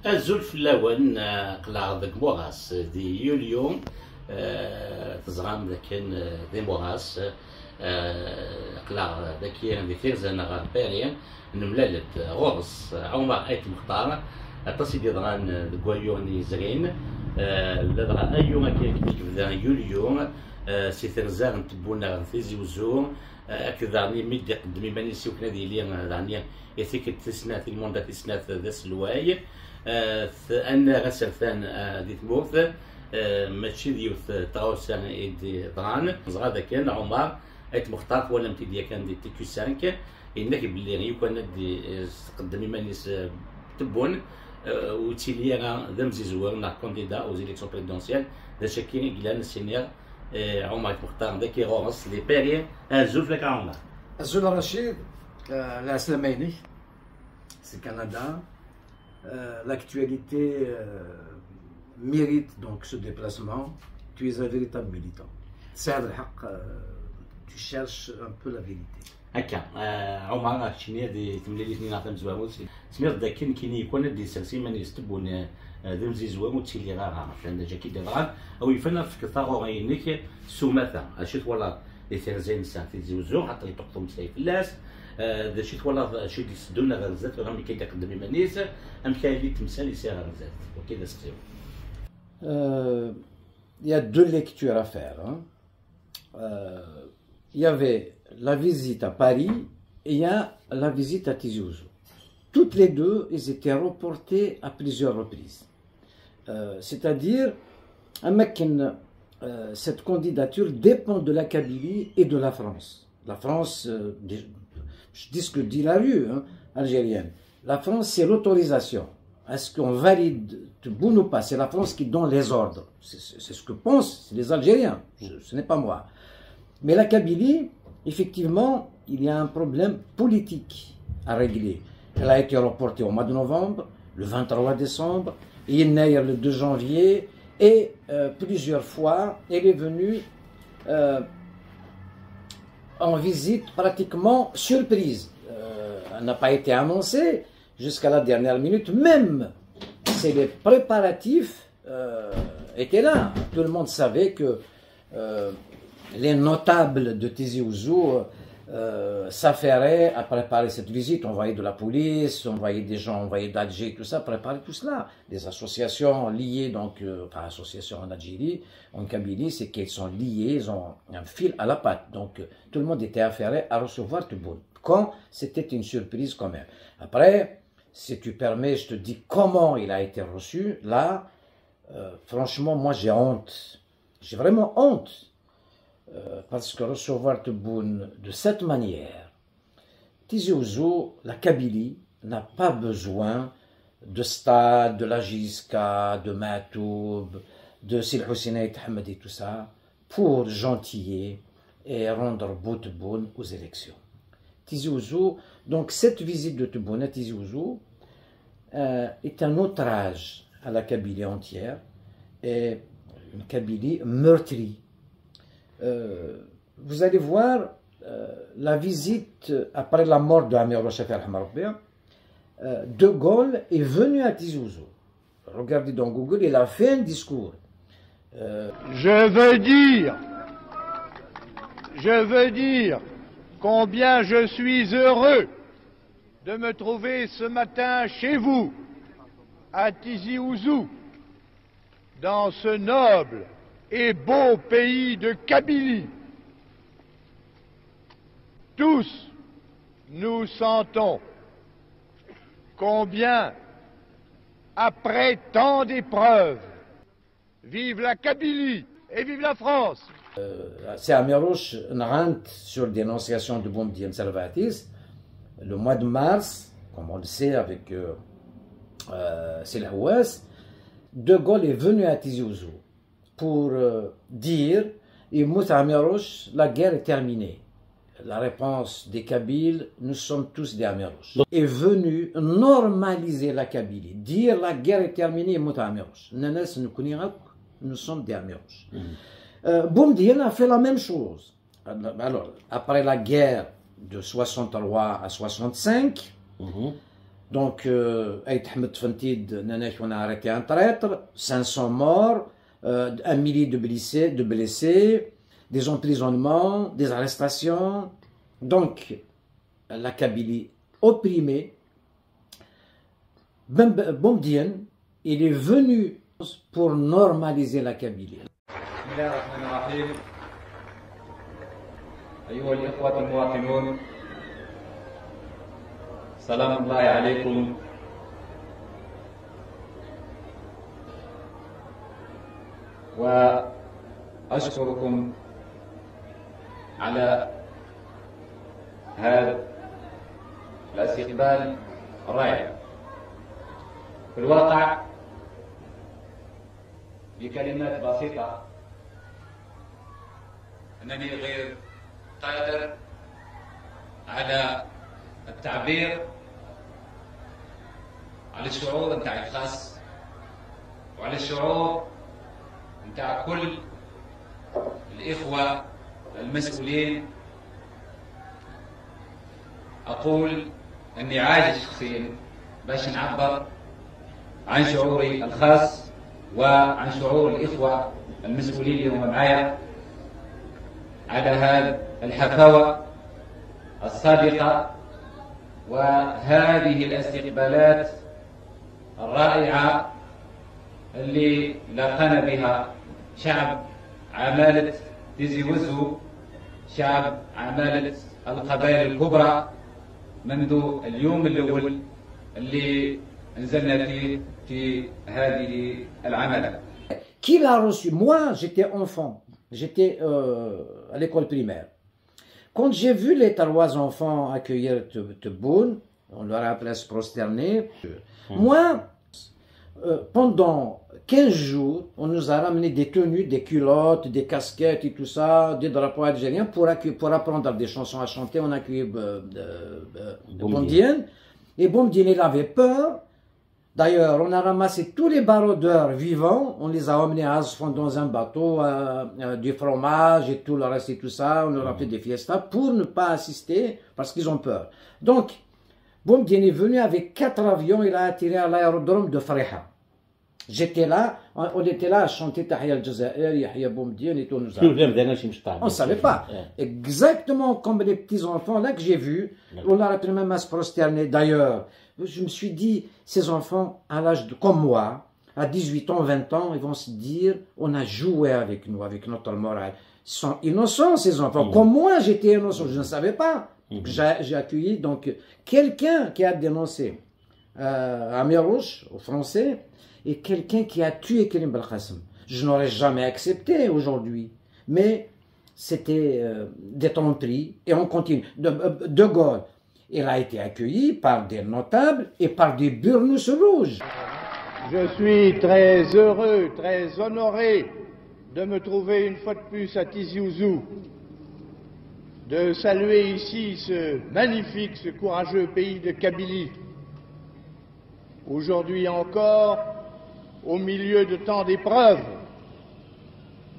الزول في اللون قلع ذاك موغاس دي يوليو تزغام ذاك دي موغاس قلع ذاك دي فيرزانا غار باريا نملالت غورس عمر ايت مختار اتصل دغان كوايوني زغين لدغا ايوم كيف يوليو سي ثرزان تبونا في وزو اكثرني ميد قدمي ماني سوك نادي لي يعني يثيك التسنات الموندا تسنات ذا سلواي ان غسرثان دي تموت ماشي ديوث طاوسان ايدي طران زغادا كان عمر ايت مختار ولا متي كان دي تي كيو 5 انك بلي يكون دي قدمي ماني تبون وتيلي ذا مزيزوار نا كونديدا او زيليكسيون بريزيدونسيال ذا شاكين قلان السينير عمر مختار ذاك يغوص لي بيري الزول فلك عمر الزول الرشيد العسلاميني سي كندا. L'actualité mérite donc ce déplacement. Tu es un véritable militant. C'est le haq, tu cherches un peu la vérité. هكا عمر شنو هذه تملي لي نعطيهم زواموس سمير ذاك كاين يكون دي سلسي من يستبون ذم زي زوامو تيلي غا عشان جا كي دغان او يفنا في كثار غينيك سومثا اشيت ولا يثرزين ساعه زوزو حتى يطقطم سيف اللاس ذا شيت ولا شي يسدونا غرزات غامي كي قدامي مانيس ام كاين اللي تمثال يسير غرزات وكذا سقسيو. Il y a deux lectures à faire. Il y avait la visite à Paris et il y a la visite à Tizi Ouzou. Toutes les deux, elles étaient reportées à plusieurs reprises. C'est-à-dire, cette candidature dépend de la Kabylie et de la France. La France, je dis ce que dit la rue algérienne. La France, c'est l'autorisation. Est-ce qu'on valide Tebboune ou pas? C'est la France qui donne les ordres. C'est ce que pensent les Algériens. Ce n'est pas moi. Mais la Kabylie, effectivement, il y a un problème politique à régler. Elle a été reportée au mois de novembre, le 23 décembre, Yennaïr le 2 janvier, et plusieurs fois, elle est venue en visite pratiquement surprise. Elle n'a pas été annoncée jusqu'à la dernière minute, même si les préparatifs étaient là. Tout le monde savait que les notables de Tizi Ouzou s'affairaient à préparer cette visite. On voyait de la police, on voyait des gens, on voyait d'Alger, tout ça, préparer tout cela. Des associations liées, donc, enfin, associations en Algérie, en Kabylie, c'est qu'elles sont liées, ils ont un fil à la patte. Donc, tout le monde était affairé à recevoir Tebboune. Quand c'était une surprise quand même. Après, si tu permets, je te dis comment il a été reçu. Là, franchement, moi j'ai honte. J'ai vraiment honte. Parce que recevoir Tebboune de cette manière, Tizi Ouzou, la Kabylie, n'a pas besoin de stade, de la Giska, de Matoub, de Sil Hussein Hamadi, tout ça, pour gentiller et rendre beau Tebboune aux élections. Tizi Ouzou, donc cette visite de Tebboune à Tizi Ouzou est un outrage à la Kabylie entière, et une Kabylie meurtrie. Vous allez voir la visite après la mort de Amir Rochef al-Hamarabia. De Gaulle est venu à Tizi Ouzou. Regardez dans Google, il a fait un discours. Je veux dire combien je suis heureux de me trouver ce matin chez vous, à Tizi Ouzou, dans ce noble et beau pays de Kabylie. Tous, nous sentons combien, après tant d'épreuves, vive la Kabylie et vive la France. C'est Amirouche Narant sur dénonciation de Boumdien Salvatis. Le mois de mars, comme on le sait avec Selhouas, De Gaulle est venu à Tizi Ouzou pour dire, et Moussa Amirouche, la guerre est terminée. La réponse des Kabyles, nous sommes tous des Amirouches. Est venu normaliser la Kabylie, dire la guerre est terminée, Moussa Amirouche. Nous sommes des Amirouches. Boumdien a fait la même chose. Alors, après la guerre de 63 à 65, Donc, Aït Ahmed Fentid, on a arrêté un traître, 500 morts, 1 millier de blessés, des emprisonnements, des arrestations. Donc, la Kabylie opprimée. Boumedienne, il est venu pour normaliser la Kabylie. أيها الإخوة المواطنون سلام الله عليكم وأشكركم على هذا الاستقبال الرائع. في الواقع بكلمات بسيطة أنني غير قادر على التعبير على الشعور نتاع الخاص وعلى الشعور نتاع كل الإخوة المسؤولين. أقول أني عاجز شخصيا باش نعبر عن شعوري الخاص وعن شعور الإخوة المسؤولين اللي هم معايا على هذه الحفاوة الصادقة وهذه الاستقبالات الرائعة اللي لاقانا بها شعب عمالة تيزي وزو، شعب عمالة القبائل الكبرى منذ اليوم الأول اللي نزلنا فيه في هذه العمالة. Qui l'a reçu? Moi, j'étais enfant, j'étais à l'école primaire. Quand j'ai vu les 3 enfants accueillir Tebboune, on leur a appelé à se prosterner. Moi, pendant 15 jours, on nous a ramené des tenues, des culottes, des casquettes et tout ça, des drapeaux algériens pour apprendre des chansons à chanter. On a accueilli Boumedienne. Et Boumedienne, il avait peur. D'ailleurs, on a ramassé tous les baroudeurs vivants, on les a emmenés à Asfan dans un bateau, du fromage et tout le reste et tout ça, on leur a fait des fiestas pour ne pas assister parce qu'ils ont peur. Donc, Boumedienne est venu avec 4 avions, il a atterri à l'aérodrome de Fariha. J'étais là, on était là à chanter Tahia al-Jazair, Yahya Boumedienne et tout. On ne savait pas. Exactement comme les petits-enfants là que j'ai vus, on leur a appris même à se prosterner. D'ailleurs, je me suis dit, ces enfants, à l'âge comme moi, à 18 ans, 20 ans, ils vont se dire, on a joué avec nous, avec notre morale. Ils sont innocents, ces enfants. Comme moi, j'étais innocent, je ne savais pas. J'ai accueilli donc quelqu'un qui a dénoncé Amirouche, au français, et quelqu'un qui a tué Karim Belkacem. Je n'aurais jamais accepté aujourd'hui. Mais c'était des tromperies, et on continue. De Gaulle, il a été accueilli par des notables et par des burnous rouges. Je suis très heureux, très honoré de me trouver une fois de plus à Tizi Ouzou, de saluer ici ce magnifique, ce courageux pays de Kabylie. Aujourd'hui encore, au milieu de tant d'épreuves,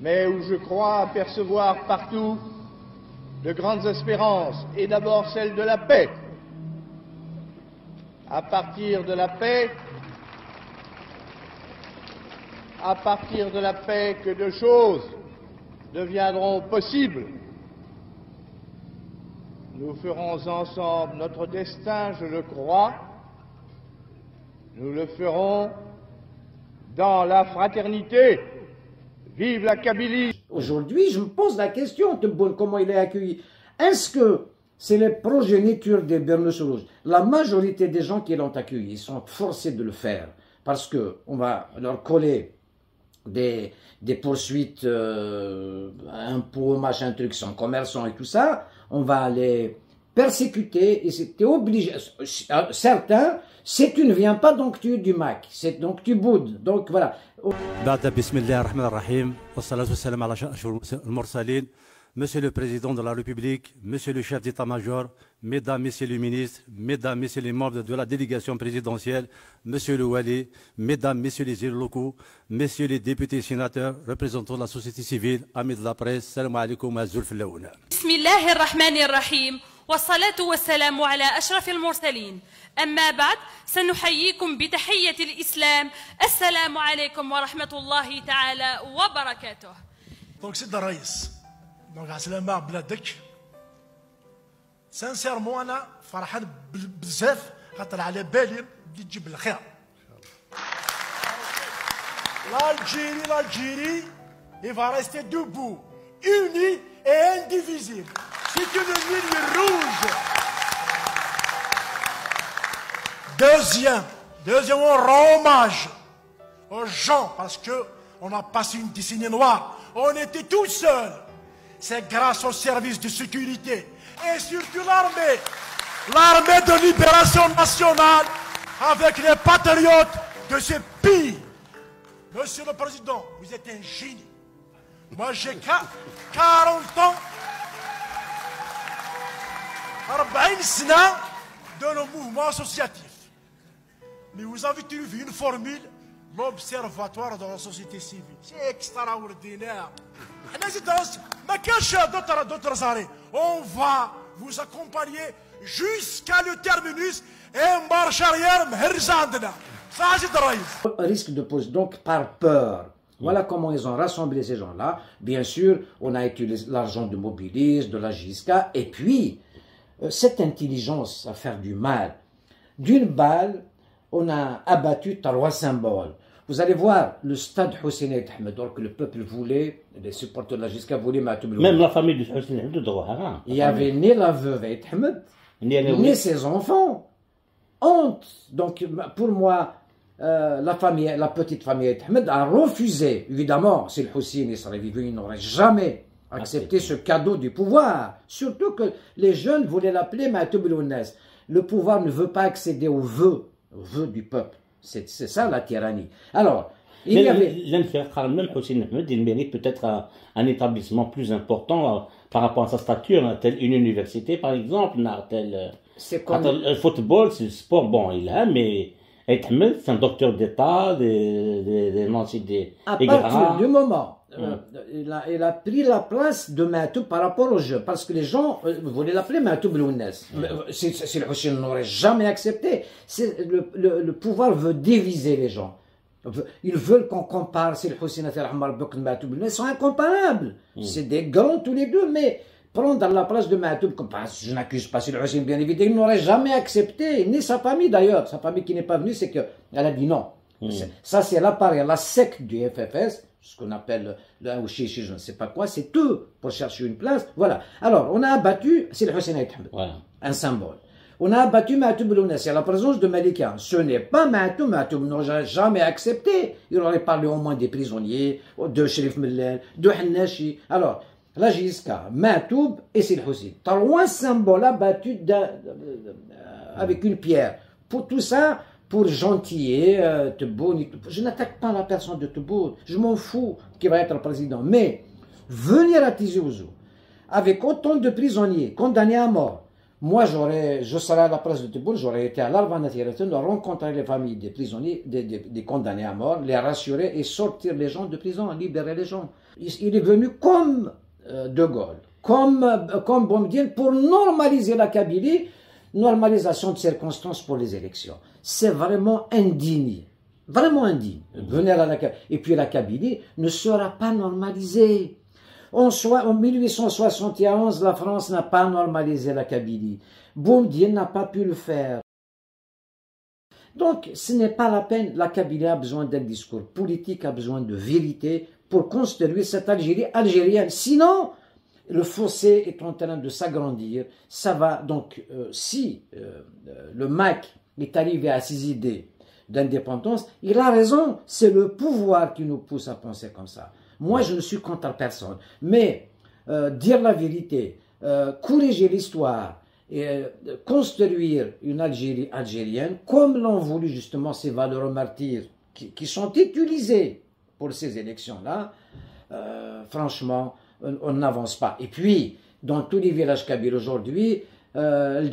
mais où je crois apercevoir partout de grandes espérances, et d'abord celle de la paix. À partir de la paix, que de choses deviendront possibles. Nous ferons ensemble notre destin, je le crois. Nous le ferons dans la fraternité. Vive la Kabylie! Aujourd'hui, je me pose la question, Tebboune, comment il est accueilli. Est-ce que c'est les progénitures des burnous rouges? La majorité des gens qui l'ont accueilli, ils sont forcés de le faire. Parce qu'on va leur coller des poursuites, impôts, machin, truc, sont commerçants et tout ça. On va les persécuter et c'était obligé. Certains, si tu ne viens pas, donc tu es du MAC, donc tu boudes. Donc voilà. بسم الله الرحمن الرحيم والصلاة والسلام على أشرف المرسلين. Monsieur le Président de la République, Monsieur le Chef d'État-major, Mesdames, Messieurs les ministres, Mesdames, Messieurs les membres de la délégation présidentielle, Monsieur le Wali, Mesdames, Messieurs les élus locaux, Messieurs les députés et sénateurs, représentants de la société civile, amis de la presse, salam alaikum wa zulf laouna. بسم الله الرحمن الرحيم والصلاة والسلام على أشرف المرسلين. أما بعد سنحييكم بتحية الإسلام. السلام عليكم ورحمة الله تعالى وبركاته. دونك سيد الرئيس، دونك عسلامة بلادك. سانسيرمون أنا فرحان بزاف خاطر على بالي بدي تجيب الخير. L'Algérie, il va rester debout, unie et indivisible. C'est une ligne rouge. Deuxième, on rend hommage aux gens parce qu'on a passé une décennie noire. On était tout seuls. C'est grâce aux services de sécurité et surtout l'armée de libération nationale avec les patriotes de ce pays. Monsieur le Président, vous êtes un génie. Moi j'ai 40 ans, 40 سنة de nos mouvements associatifs. Mais vous avez trouvé une formule, l'observatoire de la société civile. C'est extraordinaire. On va vous accompagner jusqu'à le terminus et marche arrière. Risque de poser donc par peur. Voilà comment ils ont rassemblé ces gens-là. Bien sûr, on a utilisé l'argent de Mobilis, de la JISCA, et puis cette intelligence à faire du mal. D'une balle, on a abattu 3 symboles. Vous allez voir le stade Hussein Ahmed, que le peuple voulait, les supporters de la JISCA voulaient Matoub. Même la famille de Hussein Ahmed de droit. Il y avait ni la veuve Ahmed, ni ses enfants. Honte. Donc pour moi, la petite famille Ahmed a refusé. Évidemment, si le Hussein serait vivant, il n'aurait jamais accepté ce cadeau du pouvoir. Surtout que les jeunes voulaient l'appeler Matoub Lounes. Le pouvoir ne veut pas accéder aux vœux du peuple. C'est ça la tyrannie. Alors, il y avait... Même Hussein Ahmed, il mérite peut-être un établissement plus important par rapport à sa stature, telle une université par exemple, le football, c'est le sport, bon, il a, mais Ahmed, c'est un docteur d'État, à partir du moment, il a pris la place de Matoub par rapport au jeu, parce que les gens voulaient l'appeler Matoub Lounes. Si le Hussein n'aurait jamais accepté, le pouvoir veut diviser les gens. Ils veulent qu'on compare si le Hussein et le Matoub Lounes sont incomparables. C'est des grands tous les deux, mais prendre la place de Matoub, je n'accuse pas si le Hussein, bien évidemment, il n'aurait jamais accepté, ni sa famille d'ailleurs. Sa famille qui n'est pas venue, c'est qu'elle a dit non. Ça, c'est l'appareil, la secte du FFS, ce qu'on appelle le chichi, je ne sais pas quoi, c'est eux pour chercher une place. Voilà. Alors, on a abattu, c'est le Hussein Ahmed, un symbole. On a abattu Matoub Lounes, c'est la présence de Malika. Ce n'est pas Matoub, Matoub n'aurait jamais accepté. Il aurait parlé au moins des prisonniers, de Sherif Mellel, de Hannachi. Alors, la JISCA, Matoub et c'est le Hussein. 3 symboles abattus avec une pierre. Pour tout ça, pour gentiller Tebboune. Je n'attaque pas la personne de Tebboune. Je m'en fous qui va être le président. Mais venir à Tizi Ouzou avec autant de prisonniers condamnés à mort, moi je serais à la place de Tebboune, j'aurais été à l'Arvana de rencontrer les familles des prisonniers, des condamnés à mort, les rassurer et sortir les gens de prison, libérer les gens. Il est venu comme De Gaulle, comme Boumediene pour normaliser la Kabylie, normalisation de circonstances pour les élections. C'est vraiment indigne. Vraiment indigne. Venir à et puis la Kabylie ne sera pas normalisée. En 1871, la France n'a pas normalisé la Kabylie. Boumediene n'a pas pu le faire. Donc, ce n'est pas la peine. La Kabylie a besoin d'un discours politique, a besoin de vérité pour construire cette Algérie algérienne. Sinon, le fossé est en train de s'agrandir. Ça va donc, si le MAC est arrivé à ses idées d'indépendance, il a raison, c'est le pouvoir qui nous pousse à penser comme ça. Moi, je ne suis contre personne, mais dire la vérité, corriger l'histoire et construire une Algérie algérienne, comme l'ont voulu justement ces valeureux martyrs qui sont utilisés pour ces élections-là, franchement, on n'avance pas. Et puis, dans tous les villages kabyles aujourd'hui, je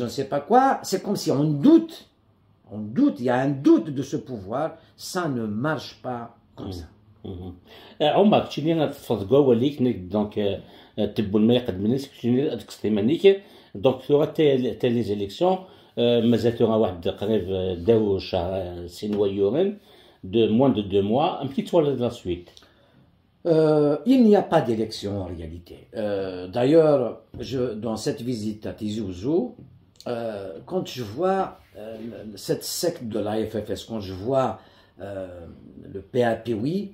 ne sais pas quoi, c'est comme si on doute, il y a un doute de ce pouvoir, ça ne marche pas comme ça. عمرك تشيني تفضقوا وليك دونك تبوا ما يقدم الناس تشيني تكستيمانيك دونك ثورة تاع لي زيليكسيون مازال ثورة واحد قريب داو شهر سنوات يورين de moins de 2 mois, un petit tour de la suite. Il n'y a pas d'élection en réalité. D'ailleurs, dans cette visite à Tizi Ouzou, quand je vois cette secte de la FFS, quand je vois le PAPOI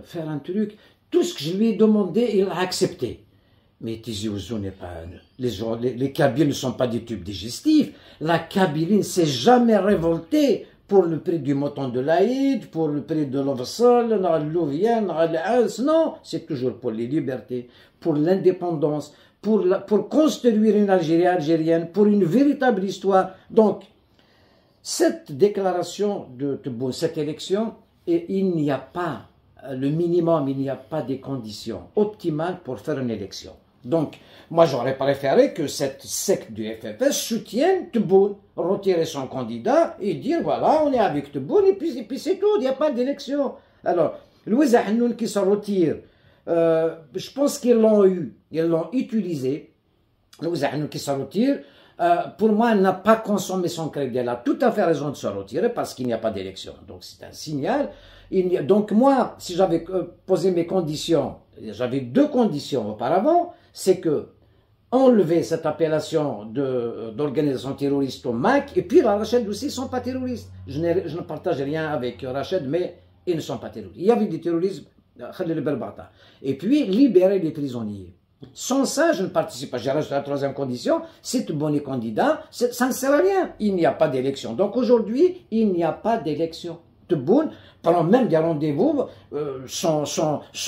faire un truc, tout ce que je lui ai demandé, il a accepté. Mais Tizi Ouzou n'est pas... Les Kabyles ne sont pas des tubes digestifs. La Kabylie ne s'est jamais révoltée pour le prix du mouton de l'Aïd, pour le prix de l'Ovsol, l'Ouvienne, non, c'est toujours pour les libertés, pour l'indépendance, pour construire une Algérie algérienne, pour une véritable histoire. Donc, cette déclaration de Tebboune, cette élection, et il n'y a pas le minimum, il n'y a pas des conditions optimales pour faire une élection. Donc, moi j'aurais préféré que cette secte du FFS soutienne Tebboune, retirer son candidat et dire voilà, on est avec Tebboune et puis c'est tout, il n'y a pas d'élection. Alors, Louis Ahnoun qui se retire, je pense qu'ils l'ont eu, ils l'ont utilisé. Louis Ahnoun qui se retire, pour moi, elle n'a pas consommé son crédit. Elle a tout à fait raison de se retirer parce qu'il n'y a pas d'élection. Donc c'est un signal. Donc moi, si j'avais posé mes conditions, j'avais 2 conditions auparavant, c'est que enlever cette appellation d'organisation terroriste au MAC, et puis la Rachid aussi ne sont pas terroristes. Je ne partage rien avec Rachid, mais ils ne sont pas terroristes. Il y avait du terrorisme, et puis libérer les prisonniers. Sans ça, je ne participe pas. J'ai rajouté la 3e condition, c'est Tebboune est candidat, ça ne sert à rien. Il n'y a pas d'élection. Donc aujourd'hui, il n'y a pas d'élection. Tebboune prend même des rendez-vous sans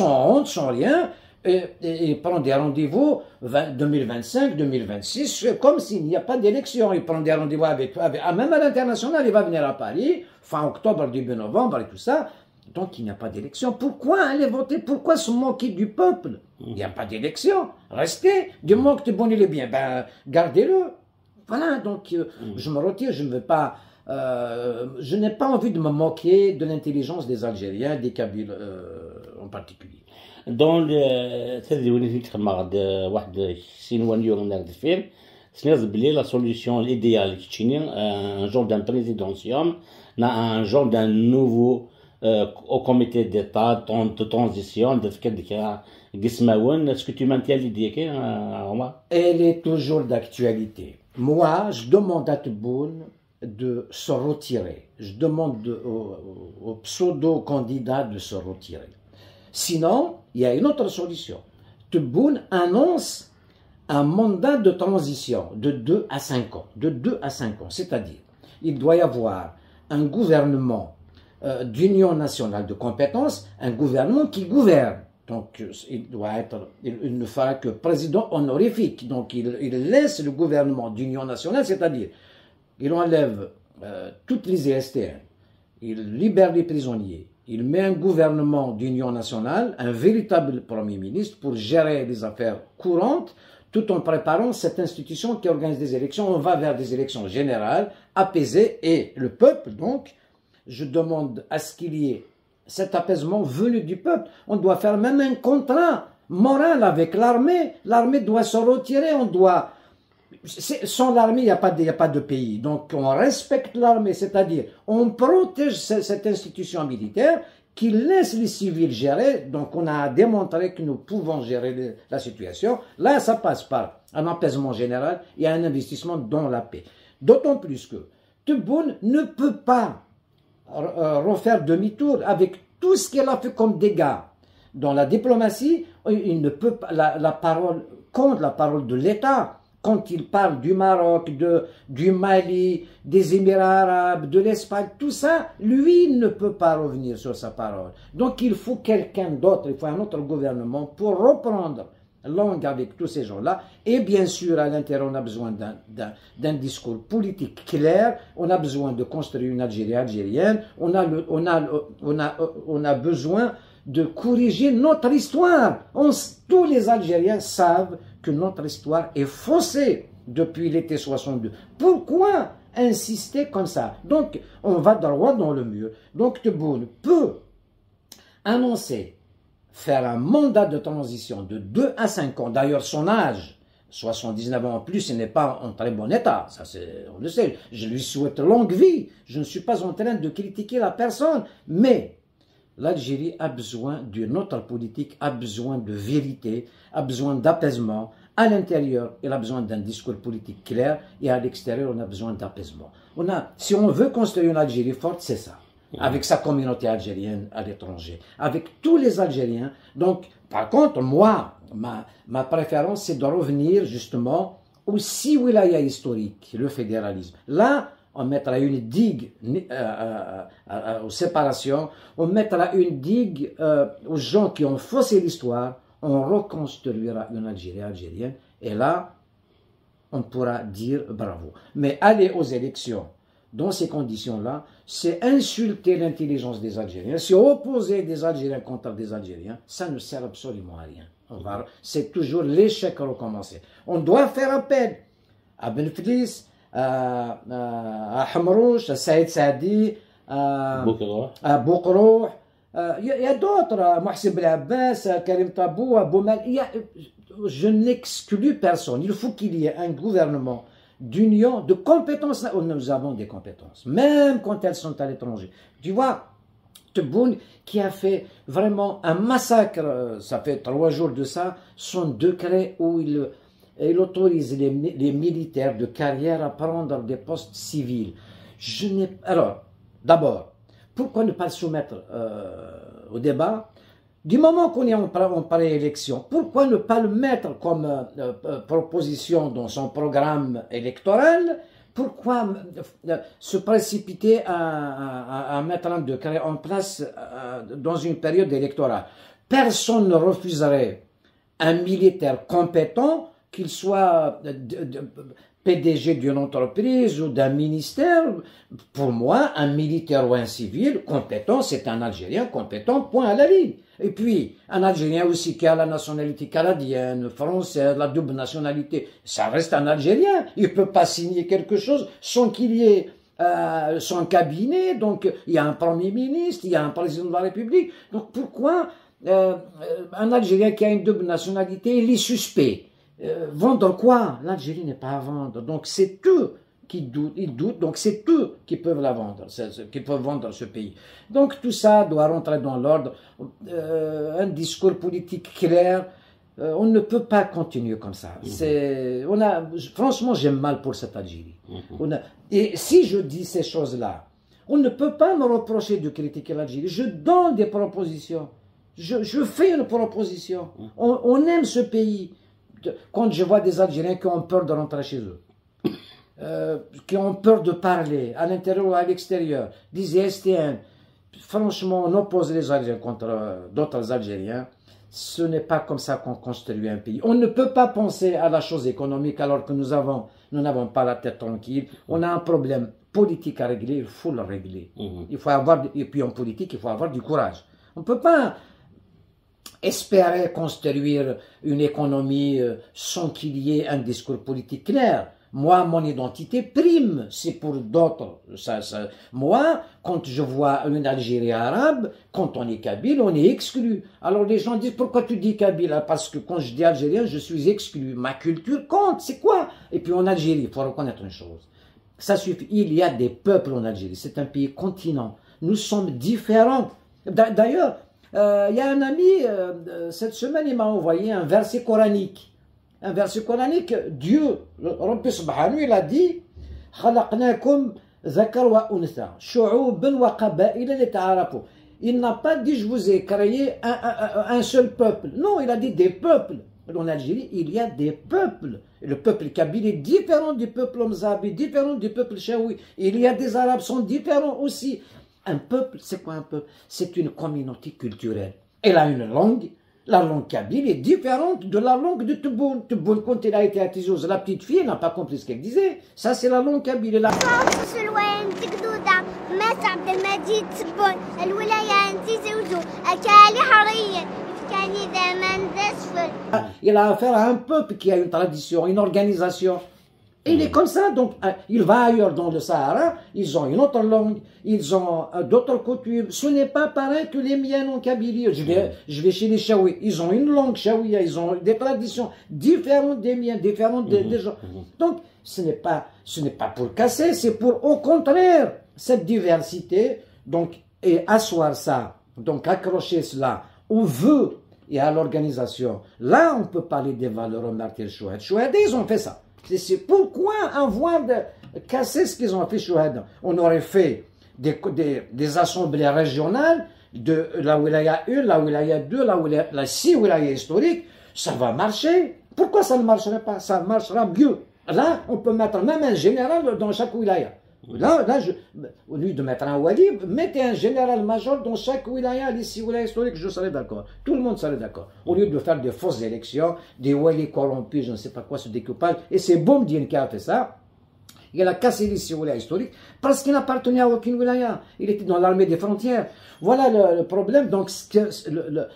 honte, sans rien, et prend des rendez-vous 2025, 2026, comme s'il n'y a pas d'élection. Il prend des rendez-vous même à l'international, il va venir à Paris, fin octobre, début novembre et tout ça. Donc il n'y a pas d'élection. Pourquoi aller voter? Pourquoi se moquer du peuple? Il n'y a pas d'élection. Restez. Du moment que Tebboune il est bien, ben gardez-le. Voilà, donc je me retire, je ne veux pas... je n'ai pas envie de me moquer de l'intelligence des Algériens, des Kabyles en particulier. Dans le la solution idéale, un genre d'un présidentiel, un genre d'un nouveau au comité d'État de transition, est-ce que tu maintiens l'idée, Omar? Elle est toujours d'actualité. Moi, je demande à Tebboune de se retirer. Je demande au pseudo-candidat de se retirer. Sinon, il y a une autre solution. Tebboune annonce un mandat de transition de 2 à 5 ans. De 2 à 5 ans. C'est-à-dire, il doit y avoir un gouvernement d'union nationale de compétences, un gouvernement qui gouverne. Donc, il ne fera que président honorifique. Donc, il laisse le gouvernement d'union nationale, c'est-à-dire, il enlève toutes les ISTN, il libère les prisonniers, il met un gouvernement d'union nationale, un véritable Premier ministre pour gérer les affaires courantes, tout en préparant cette institution qui organise des élections. On va vers des élections générales, apaisées, et le peuple, donc, je demande à ce qu'il y ait cet apaisement venu du peuple. On doit faire même un contrat moral avec l'armée. L'armée doit se retirer, on doit... Sans l'armée, il n'y a pas de pays. Donc, on respecte l'armée, c'est-à-dire, on protège cette institution militaire qui laisse les civils gérer. Donc, on a démontré que nous pouvons gérer la situation. Là, ça passe par un apaisement général et un investissement dans la paix. D'autant plus que Tebboune ne peut pas refaire demi-tour avec tout ce qu'elle a fait comme dégâts. Dans la diplomatie, il ne peut pas, la parole compte, la parole de l'État. Quand il parle du Maroc, du Mali, des Émirats arabes, de l'Espagne, tout ça, lui ne peut pas revenir sur sa parole. Donc il faut quelqu'un d'autre, il faut un autre gouvernement pour reprendre langue avec tous ces gens-là. Et bien sûr, à l'intérieur, on a besoin d'un discours politique clair, on a besoin de construire une Algérie algérienne, on a besoin de corriger notre histoire. Tous les Algériens savent que notre histoire est faussée depuis l'été 62. Pourquoi insister comme ça? Donc, on va droit dans le mur. Donc, Tebboune peut annoncer faire un mandat de transition de 2 à 5 ans. D'ailleurs, son âge, 79 ans en plus, il n'est pas en très bon état. Ça, on le sait. Je lui souhaite longue vie. Je ne suis pas en train de critiquer la personne. Mais l'Algérie a besoin d'une autre politique, a besoin de vérité, a besoin d'apaisement. À l'intérieur, il a besoin d'un discours politique clair. Et à l'extérieur, on a besoin d'apaisement. Si on veut construire une Algérie forte, c'est ça. Avec sa communauté algérienne à l'étranger, avec tous les Algériens. Donc, par contre, moi, ma préférence, c'est de revenir justement aux 6 wilayas historiques, le fédéralisme. Là, on mettra une digue aux séparations, on mettra une digue aux gens qui ont faussé l'histoire, on reconstruira une Algérie algérienne, et là, on pourra dire bravo. Mais aller aux élections, dans ces conditions-là, c'est insulter l'intelligence des Algériens, c'est opposer des Algériens contre des Algériens, ça ne sert absolument à rien. C'est toujours l'échec recommencé. On doit faire appel à Benflis, à Hamrouch, à Saïd Saadi, à Boukrouh, il y a d'autres, Mohsen Belhabbas, Karim Tabou, Boumal. Je n'exclus personne. Il faut qu'il y ait un gouvernement d'union, de compétences. Nous avons des compétences, même quand elles sont à l'étranger. Tu vois, Tebboune, qui a fait vraiment un massacre, ça fait 3 jours de ça, son décret où il autorise les militaires de carrière à prendre des postes civils. Alors, d'abord, pourquoi ne pas le soumettre au débat? Du moment qu'on est en pré-élection, pourquoi ne pas le mettre comme proposition dans son programme électoral? Pourquoi se précipiter à mettre un décret en place dans une période électorale? Personne ne refuserait un militaire compétent, qu'il soit PDG d'une entreprise ou d'un ministère. Pour moi, un militaire ou un civil compétent, c'est un Algérien compétent, point à la ligne. Et puis, un Algérien aussi qui a la nationalité canadienne, française, la double nationalité, ça reste un Algérien. Il ne peut pas signer quelque chose sans qu'il y ait son cabinet. Donc, il y a un Premier ministre, il y a un président de la République. Donc, pourquoi un Algérien qui a une double nationalité, il est suspect? Vendre quoi? L'Algérie n'est pas à vendre. Donc, c'est eux qui doutent, donc c'est eux qui peuvent la vendre, qui peuvent vendre ce pays. Donc tout ça doit rentrer dans l'ordre, un discours politique clair. On ne peut pas continuer comme ça. Franchement, j'ai mal pour cette Algérie. Et si je dis ces choses-là, on ne peut pas me reprocher de critiquer l'Algérie. Je donne des propositions. Je fais une proposition. On aime ce pays. Quand je vois des Algériens qui ont peur de rentrer chez eux, qui ont peur de parler, à l'intérieur ou à l'extérieur, des ISTN, franchement, on oppose les Algériens contre d'autres Algériens. Ce n'est pas comme ça qu'on construit un pays. On ne peut pas penser à la chose économique alors que nous n'avons pas la tête tranquille. On a un problème politique à régler, il faut le régler. Il faut avoir, et puis en politique, il faut avoir du courage. On ne peut pas espérer construire une économie sans qu'il y ait un discours politique clair. Moi, mon identité prime, c'est pour d'autres. Moi, quand je vois une Algérie arabe, quand on est kabyle, on est exclu. Alors les gens disent, pourquoi tu dis kabyle? Parce que quand je dis algérien, je suis exclu. Ma culture compte, c'est quoi? Et puis en Algérie, il faut reconnaître une chose. Ça suffit, il y a des peuples en Algérie, c'est un pays continent. Nous sommes différents. D'ailleurs, il y a un ami, cette semaine, il m'a envoyé un verset coranique. Un verset coranique, Dieu, Rabbi Subhanahu, il a dit خلقناكم ذكر وأنثى شعوبا وقبائل لتعارفوا. Il n'a pas dit je vous ai créé un seul peuple. Non, il a dit des peuples. En Algérie, il y a des peuples. Le peuple kabyle est différent du peuple mzabi, différent du peuple chaoui. Il y a des Arabes qui sont différents aussi. Un peuple, c'est quoi un peuple? C'est une communauté culturelle. Elle a une langue. La langue kabyle est différente de la langue de Tebboune. Tebboune, quand elle a été à Tizouz, la petite fille n'a pas compris ce qu'elle disait. Ça, c'est la langue kabyle. Il a affaire à un peuple qui a une tradition, une organisation. Et il est comme ça, donc il va ailleurs dans le Sahara, ils ont une autre langue, ils ont d'autres coutumes. Ce n'est pas pareil que les miennes en Kabylie. Je vais chez les Chaouis, ils ont une langue Chaouia, ils ont des traditions différentes des miennes, différentes des gens. Donc ce n'est pas pour casser, c'est pour au contraire cette diversité, donc et asseoir ça, donc accrocher cela au vœu et à l'organisation. Là, on peut parler des valeurs au martyr Chouhad. Chouhad, ils ont fait ça. C'est pourquoi avoir casser ce qu'ils ont fait Chouhad. On aurait fait des assemblées régionales de la wilaya 1, la wilaya 2, la 6 wilayas historiques. Ça va marcher. Pourquoi ça ne marcherait pas? Ça marchera mieux. Là, on peut mettre même un général dans chaque wilaya. Là, au lieu de mettre un wali, mettez un général-major dans chaque wilaya, les 6 wilayas historiques, je serais d'accord. Tout le monde serait d'accord. Au lieu de faire des fausses élections, des walis corrompus, je ne sais pas quoi, ce découpage. Et c'est Boumediene qui a fait ça. Il a cassé les 6 wilayas historiques parce qu'il n'appartenait à aucune wilaya. Il était dans l'armée des frontières. Voilà le problème. Donc,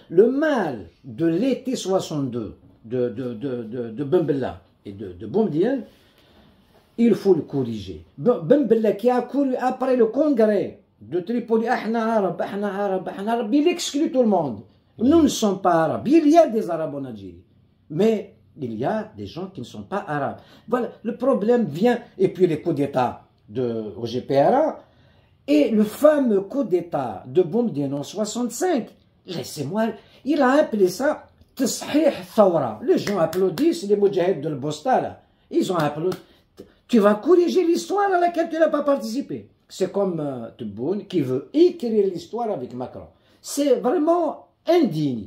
le mal de l'été 62 de Bembella et de Boumediene, il faut le corriger. Bembella qui a couru après le congrès de Tripoli, il exclut tout le monde. Nous ne sommes pas arabes. Il y a des arabes en Algérie. Mais il y a des gens qui ne sont pas arabes. Voilà, le problème vient. Et puis les coups d'État au GPRA et le fameux coup d'État de Boumediene en 65. Laissez-moi, il a appelé ça Tashih Thawra. Les gens applaudissent, les moudjahid de l'Bostala. Ils ont applaudi. Tu vas corriger l'histoire à laquelle tu n'as pas participé. C'est comme Tebboune qui veut écrire l'histoire avec Macron. C'est vraiment indigne.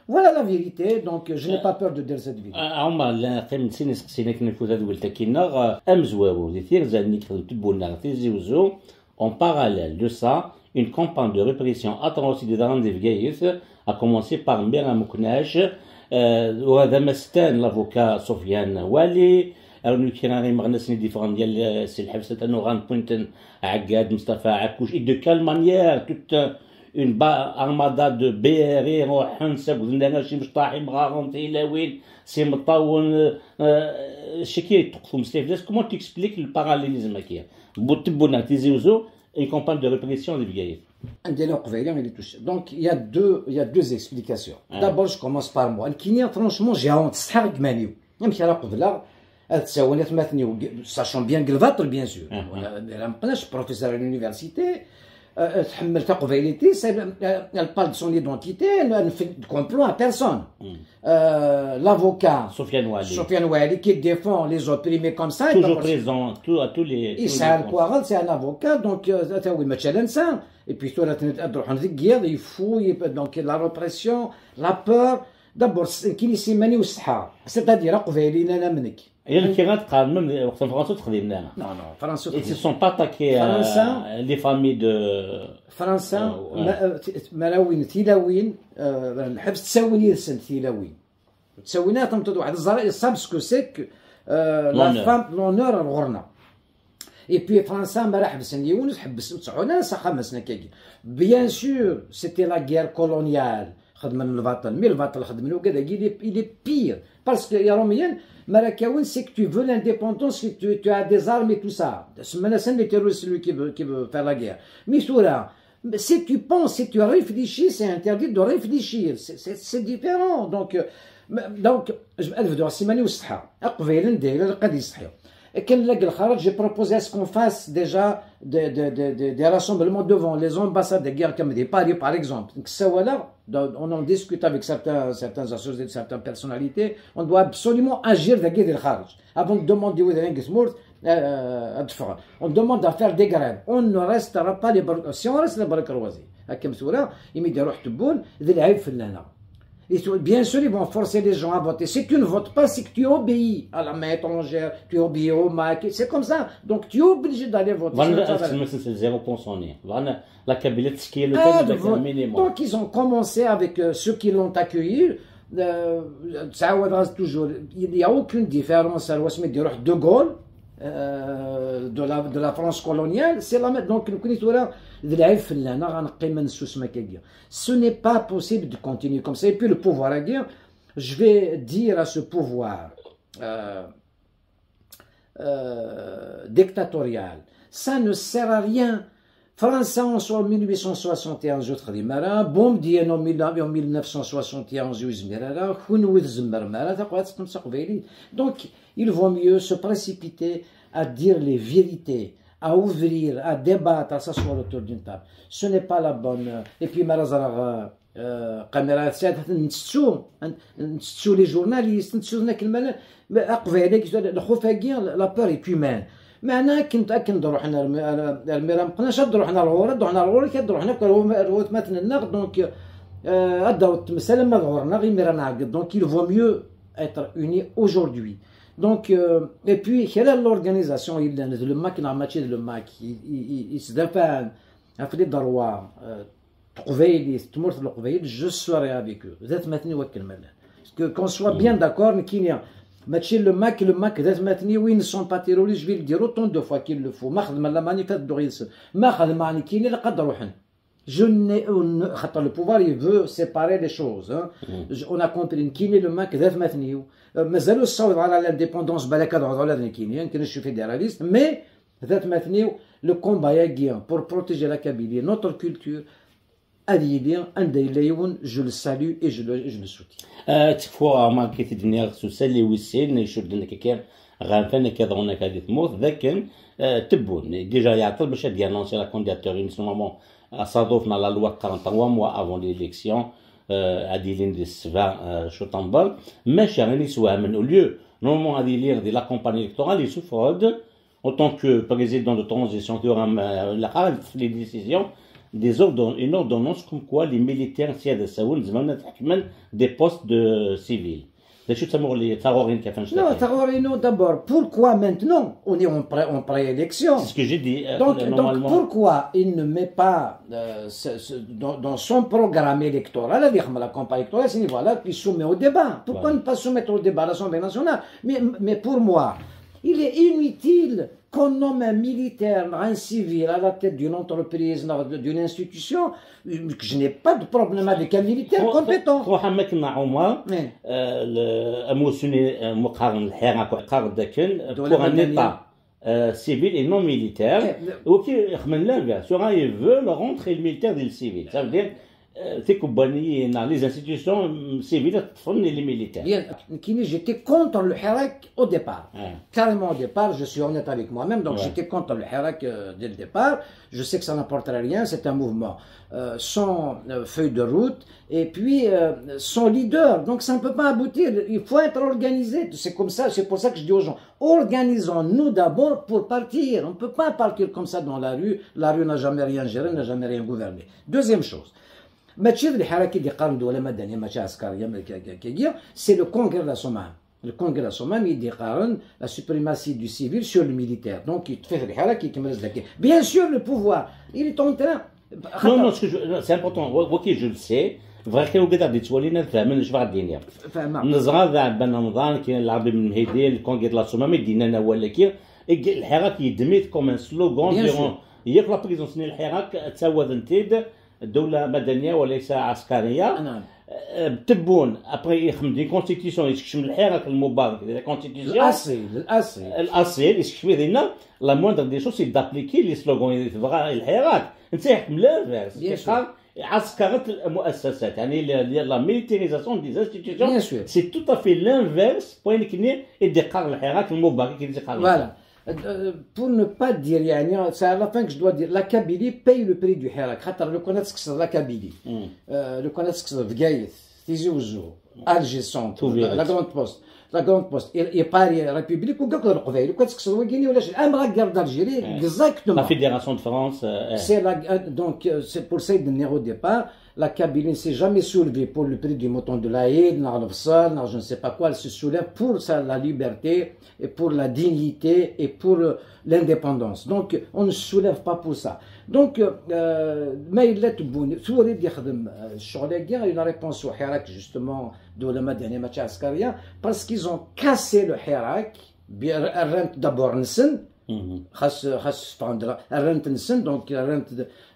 Voilà la vérité, donc je n'ai pas peur de dire cette vérité. عمر لا قيمتي نسقسيناك نفوذ هذا قلت كينا امزواو دي تيرزاني كتب تبونا تيزيوزو en parallèle de ça une campagne de répression atroce dans des vieilles a commencé par Mbera Mouknash وهذا مستان l'avocat Sofiane Wali alors qui a des différents ديال سي الحبس انه غنبوينتن عقاد مصطفى عكوش et de quelle manière toute une armada de BRI روح نسب لنا شي مش طاحي مغارون الى وين سي مطون شي كيتقفوا مستفدس comment tu expliques le parallélisme كي بوتبونا تيزيوزو une campagne de répression des vieilles. Donc il y a deux explications. D'abord je commence par moi. الكينيا franchement j'ai honte صحاب كمانيو يمشي على قبله تساونات مثني sachant bien Glvatr bien sûr. ما بقناش professeur à l'université. تحمل قبيلتي elle parle de son identité, elle ne fait de complot à personne. L'avocat Sofiane Wali qui défend les opprimés comme ça. Toujours présent à tous les... Issa Al-Kouaral, c'est un avocat, donc et puis il faut donc la répression, la peur. D'abord, c'est-à-dire Il y a des France, ils ne se sont pas attaqués à les familles de... France, Marawin, Tilawin, الحبس تساوي يرسل تيلاوين تساوينا تمتد واحد الزرائر صاب سكو سيك لا فام لونور الغرنا اي بي فرنسا ما راه حبسن يونس حبس تسعونا خمسنا كاكي بيان سور سيتي لا غير كولونيال خدم الباطل مي الباطل خدم له كذا il est pire parce que يا روميان Marakaoun, c'est que tu veux l'indépendance, que tu as des armes et tout ça. C'est celui qui veut faire la guerre. Mais si tu penses, si tu réfléchis, c'est interdit de réfléchir. C'est différent. Donc, j'ai proposé à ce qu'on fasse déjà des rassemblements devant les ambassades de guerre comme des Paris par exemple. On en discute avec certaines associations, certaines personnalités. On doit absolument agir de guerre avant de demander où on demande à faire des grèves. On ne restera pas les barques. Si on reste les barques croisées, à Kemsoura, ils me diront Tebboune, bien sûr, ils vont forcer les gens à voter. Si tu ne votes pas, c'est que tu obéis à la main étrangère, tu obéis au MAC. C'est comme ça. Donc tu es obligé d'aller voter. Donc ils ont commencé avec ceux qui l'ont accueilli. Il n'y a aucune différence à De Gaulle. De la France coloniale, c'est la même. Donc, ce n'est pas possible de continuer comme ça. Et puis, le pouvoir à guerre, je vais dire à ce pouvoir dictatoriale. Ça ne sert à rien. France en 1871 je خدي مرة بوم ديالنا 1971 يزمر راه خونوذ زمر مرة تقعد تمسك قبيلي. Donc il vaut mieux se précipiter à dire les vérités, à ouvrir, à débattre, à s'asseoir autour d'une table. Ce n'est pas la bonne. Et puis مرة caméra نتسو les journalistes نتسو هناك المال قبيلي الخفاقين la peur est humaine. معنا كنت نروح حنا الميرا مقناش نروح حنا الغورة نروح حنا الغورة كنروح حنا روت مثلا النقد دونك الدور تمثال ما ظهرنا غير ميرا نعقد دونك il vaut mieux être unis aujourd'hui. Donc et puis خلال l'organisation il نزل الماكينة ماشي الماك يسدفان في دروا قبيلي تمرت القبيل جو سوري افيك ذات مثني وكل ماله كون سوا بيان داكور كاين ماشي لو ماك ذات ماتني وين سون با تيروريست في ديرو طون دو فوا كيل لو فو ما خدم لا مانيفيست دوغيس ما خدم معني كاين اللي قد روحن جو خاطر لو بوفوار يفو سيباري لي شوز اون ا كومبرين كاين لو ماك ذات ماتني مازالوا الصوت على لانديبوندونس بالك هضروا على كاين كاينش فيدراليست مي ذات ماتني لو كومبا ياكيان بور بروتيجي لا كابيلي نوتر كولتور je le salue et je le soutiens. تكفوا ما كيتبني غسوسالي ويسين يشد لك كير غانفنا كيضرنا كادي تموت لكن تبون ديجا يعطل باش ديالونسي لا كوندياتور نورمالمون صادفنا لا لوا 43 mois avant l'élection عادي دي 20 شوطنبل ماشي غير يسواها من اوليو نورمالمون غادي يلير دي لا كومباني الكتورال يسو فرود en tant que président de transition qui aura les décisions une ordonnance comme quoi les militaires des postes de civils. Non, Tarourino d'abord. Pourquoi maintenant on est en préélection? C'est ce que j'ai dit. Donc pourquoi il ne met pas dans son programme électoral, la campagne électorale, voilà, qui soumet au débat. Pourquoi ne pas soumettre au débat à l'Assemblée nationale? Mais pour moi, il est inutile qu'on nomme un militaire, un civil à la tête d'une entreprise, d'une institution, que je n'ai pas de problème avec un militaire compétent. pour un État civil et non militaire, il veut rentrer le militaire dans le civil. Ça veut dire les institutions civiles sont les militaires. J'étais contre le Hirak au départ. Carrément au départ, je suis honnête avec moi-même, donc j'étais contre le Hirak dès le départ. Je sais que ça n'apporterait rien, c'est un mouvement sans feuille de route et puis sans leader. Donc ça ne peut pas aboutir, il faut être organisé. C'est comme ça, c'est pour ça que je dis aux gens, organisons-nous d'abord pour partir. On ne peut pas partir comme ça dans la rue n'a jamais rien géré, n'a jamais rien gouverné. Deuxième chose. C'est le congrès de la Somalie. Le congrès de la Somalie dit la suprématie du civil sur le militaire. Donc il fait bien sûr le pouvoir, il est en train. Non, c'est important. Ok, je le sais. Vraiment, on قاعد يتولينا فهمنا اش بغا الدنيا. نزغا ذا بن رمضان كاين العربي من هيدي الكونغري دو لا سومامي دينا انا ولا كي الحراك يدميت كوم ان سلوغون ديرون ياك لا بريزونس ني الحراك تساوى انتيد الدولة مدنية وليس عسكرية. نعم. تبون ابري يخدم دي كونستيتيسيون يكشف الحراك المبارك دي كونستيتيسيون الاصيل يكشف لنا لا موندر دي شوز دابليكي لي سلوغون يبغى الحراك انت يحكم لافيرس عسكرة المؤسسات يعني لا ميليتاريزاسيون دي انستيتيسيون سي تو افي لانفيرس بوين كني يدقق الحراك المبارك يدقق. Pour ne pas dire, c'est à la fin que je dois dire, la Kabylie paye le prix du Hirak. Le connaître ce que c'est la Kabylie. Le connaître ce que c'est Vgaïth, Tizi Ouzou, Alger Centre, la Grande Poste. La Grande Poste. Et Paris, la République, ou Gakor Kouveil. Le connaître ce que c'est Ouagini ou la Chine. Un guerre d'Algérie, exactement. La Fédération de France. Donc, c'est pour ça qu'il y a au départ. La Kabylie ne s'est jamais soulevée pour le prix du mouton de l'Aïd, je ne sais pas quoi, elle se soulève pour la liberté, et pour la dignité et pour l'indépendance. Donc on ne se soulève pas pour ça. Donc, mais il est bon. Il y a une réponse au Hirak justement de la dernière match Askaria parce qu'ils ont cassé le Hirak. D'abord خاص فاندرا الرنت نسن دونك الرنت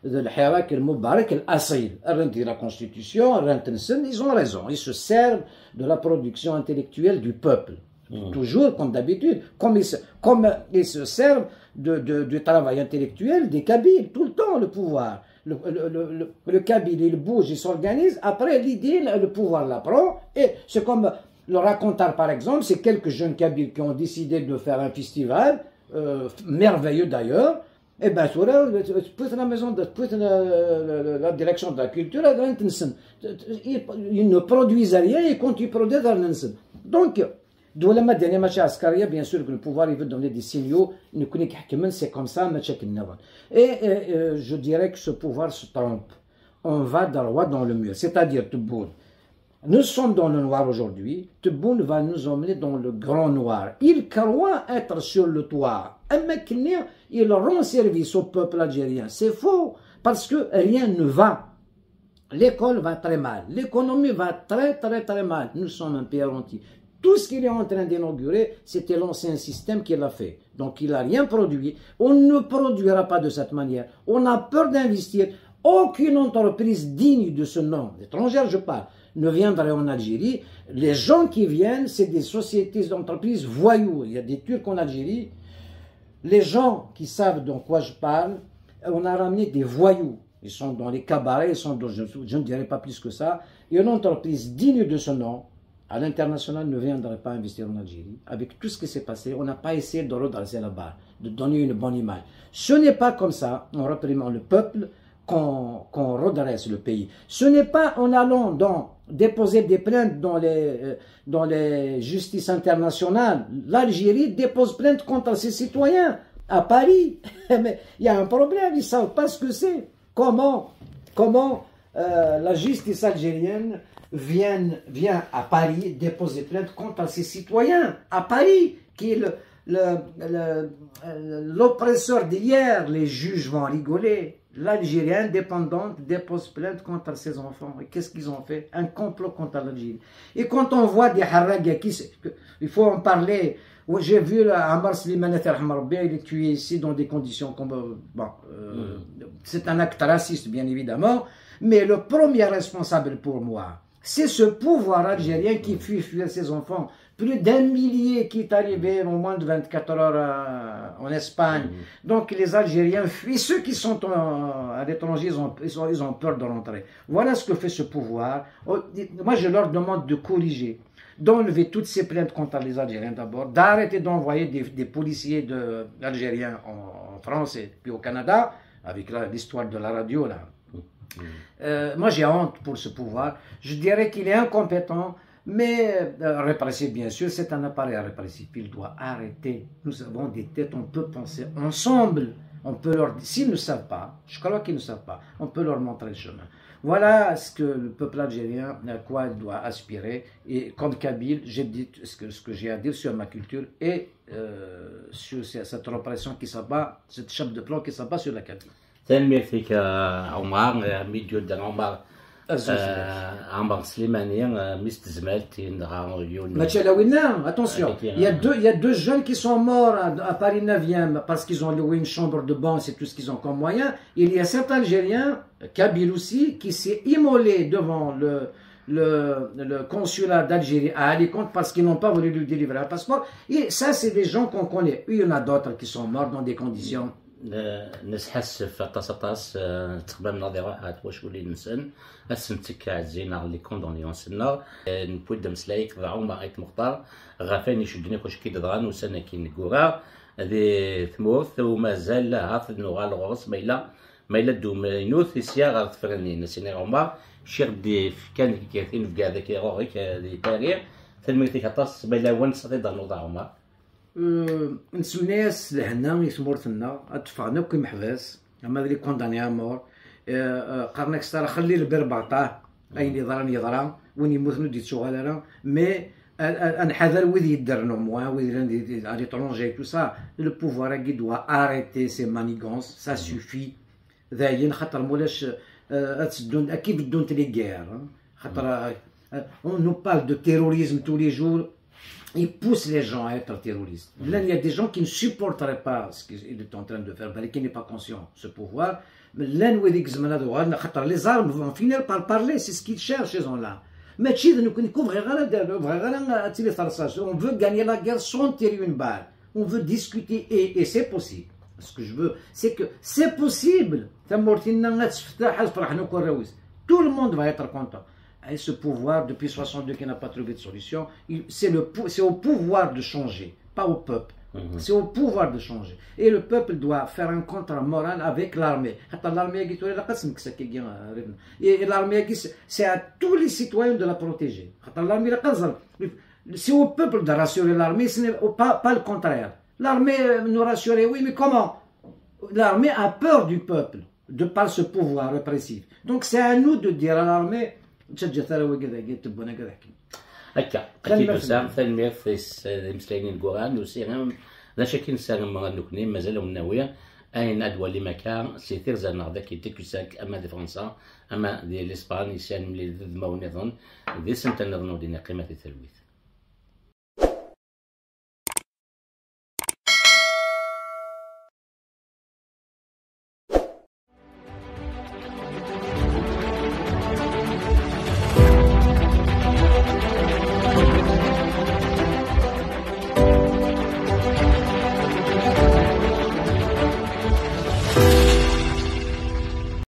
الحراك المبارك الاصيل الرنت ديال لا كونستيتيسيون الرنت نسن ils ont raison ils se servent de la production intellectuelle du peuple Toujours comme d'habitude, comme ils se servent du travail intellectuel des Kabyles, tout le temps le pouvoir. Le Kabyle, il bouge, il s'organise, après l'idée, le pouvoir la prend, et c'est comme le raconteur par exemple, c'est quelques jeunes Kabyles qui ont décidé de faire un festival, merveilleux d'ailleurs, et bien sur la maison, la direction de la culture, ils ne produisent rien et quand ils produisent, donc, bien sûr que le pouvoir il veut donner des signaux, c'est comme ça, et je dirais que ce pouvoir se trompe. On va droit dans le mur, c'est-à-dire Tebboune. Nous sommes dans le noir aujourd'hui, Tebboune va nous emmener dans le grand noir. Il croit être sur le toit. Il rend service au peuple algérien. C'est faux, parce que rien ne va. L'école va très mal, l'économie va très mal. Nous sommes un pays rentier. Tout ce qu'il est en train d'inaugurer, c'était l'ancien système qu'il a fait. Donc il n'a rien produit. On ne produira pas de cette manière. On a peur d'investir. Aucune entreprise digne de ce nom, étrangère je parle, ne viendrait en Algérie. Les gens qui viennent, c'est des sociétés d'entreprises voyous. Il y a des Turcs en Algérie. Les gens qui savent de quoi je parle, on a ramené des voyous. Ils sont dans les cabarets, ils sont dans, je ne dirais pas plus que ça. Et une entreprise digne de ce nom, à l'international, ne viendrait pas investir en Algérie. Avec tout ce qui s'est passé, on n'a pas essayé de redresser la barre, de donner une bonne image. Ce n'est pas comme ça, en réprimant le peuple, qu'on redresse le pays. Ce n'est pas en allant déposer des plaintes dans les justices internationales. L'Algérie dépose plainte contre ses citoyens à Paris. Mais il y a un problème, ils ne savent pas ce que c'est. Comment la justice algérienne vient à Paris déposer plainte contre ses citoyens à Paris, qui est l'oppresseur d'hier. Les juges vont rigoler. L'Algérie indépendante dépose plainte contre ses enfants. Et qu'est-ce qu'ils ont fait? Un complot contre l'Algérie. Et quand on voit des haragas, il faut en parler. J'ai vu Ammar Slimane, il est tué ici dans des conditions comme... c'est un acte raciste, bien évidemment. Mais le premier responsable pour moi, c'est ce pouvoir algérien qui fait fuir ses enfants. Plus d'1 millier qui est arrivé en moins de 24 heures en Espagne. Donc les Algériens fuient. Ceux qui sont à l'étranger, ils ont peur de rentrer. Voilà ce que fait ce pouvoir. Moi, je leur demande de corriger, d'enlever toutes ces plaintes contre les Algériens d'abord, d'arrêter d'envoyer des policiers algériens en France et puis au Canada, avec l'histoire de la radio là. Moi j'ai honte pour ce pouvoir, je dirais qu'il est incompétent, mais répressif bien sûr, c'est un appareil répressif, il doit arrêter. Nous avons des têtes, on peut penser ensemble, on peut leur dire, s'ils ne savent pas, je crois qu'ils ne savent pas, on peut leur montrer le chemin. Voilà ce que le peuple algérien, à quoi il doit aspirer, et comme Kabyle, j'ai dit ce que j'ai à dire sur ma culture et sur cette répression qui s'abat, cette chape de plomb qui s'abat sur la Kabyle. تنمية فيك عمر ميديو دان عمر سليماني مستزمالتين attention, il y a deux jeunes qui sont morts à Paris 9e parce qu'ils ont loué une chambre de banque, c'est tout ce qu'ils ont comme moyen. Il y a certains Algériens, Kabyle aussi, qui s'est immolé devant le consulat d'Algérie à Alicante parce qu'ils n'ont pas voulu lui délivrer un passeport. Et ça, c'est des gens qu'on connaît. Il y en a d'autres qui sont morts dans des conditions. نسحس في طاس تقبل نظيرات واش ولي نسن السنتك عزينا اللي كوندوني ونسنا نبود مسلايك ضعوا ما غيت مختار غافاني شدني كوش كي دغان وسنه كي نكورا هذه ثموث ومازال لها في النغال غرس ما الا دوم ينوث سيا غير تفرني نسيني عمر شي غدي كان كاين في كاع ذاك روغيك هذه تاريخ تلميتك طاس بلا ونس غير نوضع عمر نسمناس لهنا يثمورتنا اتفقنا كي محبس اما اللي كونداني امور قرنك ستار خلي البربعطاه اين يضرا وين يموت نودي تشغل مي انحذر وذ يدرنو موا وذ على ترونجي تو سا لو بوفوار كي دوا اريتي سي مانيغونس سا سوفي ذاين خاطر مولاش تسدون كيف بدون تلي غير خاطر on nous parle de terrorisme tous les jours. Il pousse les gens à être terroristes. Là, il y a des gens qui ne supporteraient pas ce qu'il est en train de faire, qui n'est pas conscient de ce pouvoir. Mais là, les armes vont finir par parler, c'est ce qu'ils cherchent, ces gens-là. ماشي نكون بغي تيلي فرصاش. On veut gagner la guerre sans tirer une balle. On veut discuter et c'est possible. Ce que je veux, c'est que c'est possible. Tout le monde va être content. Et ce pouvoir, depuis 62 qui n'a pas trouvé de solution, c'est au pouvoir de changer, pas au peuple. C'est au pouvoir de changer. Et le peuple doit faire un contrat moral avec l'armée. Et l'armée, c'est à tous les citoyens de la protéger. C'est au peuple de rassurer l'armée, ce n'est pas le contraire. L'armée nous rassure, oui, mais comment? L'armée a peur du peuple, de par ce pouvoir répressif. Donc c'est à nous de dire à l'armée, هكا اكيد وسام ثاني في المسلمين القران وسيرهم لا شك نسال مغنوكني مازالهم ناويه اين ادوى اللي ما كان سيتير زعما ذاك يتكساك اما دي فرنسا اما دي الاسبان يسان ملي ذمه ونظن دي سنت نظنوا دينا قيمه التلويث